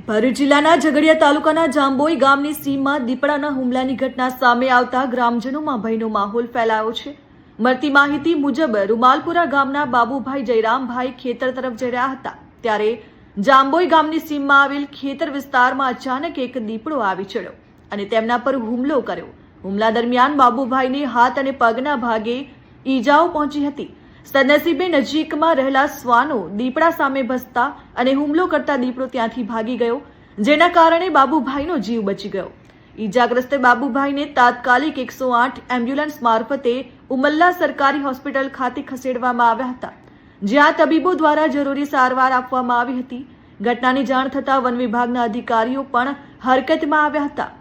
ભરૂચ જિલ્લાના ઝઘડિયા તાલુકાના જાંબોઈ ગામની સીમમાં દીપડાના હુમલાની ઘટના સામે આવતા ગ્રામજનોમાં ભયનો માહોલ ફેલાયો છે। મળતી માહિતી મુજબ રૂમાલપુરા ગામના બાબુભાઈ જયરામભાઈ ખેતર તરફ જઈ રહ્યા હતા ત્યારે જાંબોઈ ગામની સીમમાં આવેલ ખેતર વિસ્તારમાં અચાનક એક દીપડો આવી ચડ્યો અને તેમના પર હુમલો કર્યો। હુમલા દરમિયાન બાબુભાઈને હાથ અને પગના ભાગે ઈજાઓ પહોંચી હતી। સદનસીબે નજીકમાં રહેલા શ્વાનો દીપડા સામે ભસતા અને હુમલો કરતા દીપડો ત્યાંથી ભાગી ગયો, જેના કારણે બાબુભાઈનો જીવ બચી ગયો। ઈજાગ્રસ્ત બાબુભાઈને તાત્કાલિક 108 એમ્બ્યુલન્સ મારફતે ઉમલ્લા સરકારી હોસ્પિટલ ખાતે ખસેડવામાં આવ્યા હતા, જ્યાં તબીબો દ્વારા જરૂરી સારવાર આપવામાં આવી હતી। ઘટનાની જાણ થતાં વન વિભાગના અધિકારીઓ પણ હરકતમાં આવ્યા હતા।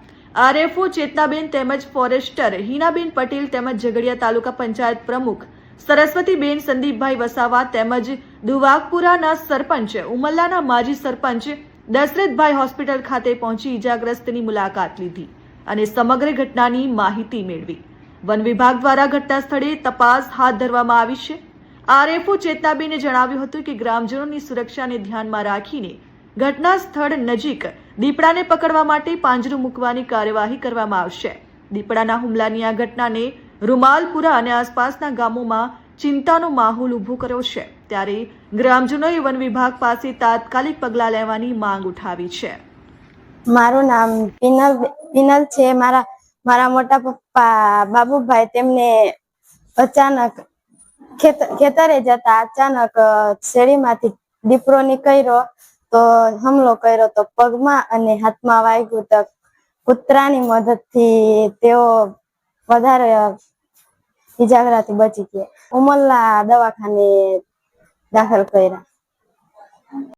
આરએફઓ ચેતનાબેન તેમજ ફોરેસ્ટર હિનાબેન પટેલ તેમજ ઝઘડિયા તાલુકા પંચાયત પ્રમુખ સરસ્વતીબેન સંદીપભાઈ વસાવા તેમજ દુવાગપુરાના સરપંચ ઉમલ્લાના માજી સરપંચ દશરથભાઈ હોસ્પિટલ ખાતે પહોંચી ઈજાગ્રસ્તની મુલાકાત લીધી અને સમગ્ર ઘટનાની માહિતી મેળવી। વન વિભાગ દ્વારા ઘટના સ્થળે તપાસ હાથ ધરવામાં આવી છે। આરએફઓ ચેતનાબેને જણાવ્યું હતું કે ગ્રામજનોની સુરક્ષાને ધ્યાનમાં રાખીને ઘટના સ્થળ નજીક દીપડાને પકડવા માટે પાંજરું મૂકવાની કાર્યવાહી કરવામાં આવશે। દીપડાના હુમલાની આ ઘટનાને રૂમાલપુરા અને આસપાસના ગામોમાં ચિંતાનો માહોલ ઊભો કર્યો છે, ત્યારે ગ્રામજનોએ વન વિભાગ પાસે તાત્કાલિક પગલાં લેવાની માંગ ઉઠાવી છે। મારું નામ પિનલ છે। મારા મોટા પપ્પા બાબુભાઈ તેમને અચાનક ખેતરે જતા અચાનક શેરીમાંથી દીપડો નીકળ્યો તો હુમલો કર્યો તો પગમાં અને હાથમાં વાગ્યું તો કૂતરાની મદદથી તેઓ વધારે ઈજાગ્રસ્તથી બચી ગયા। ઉમલ્લા દવાખાને દાખલ કર્યા।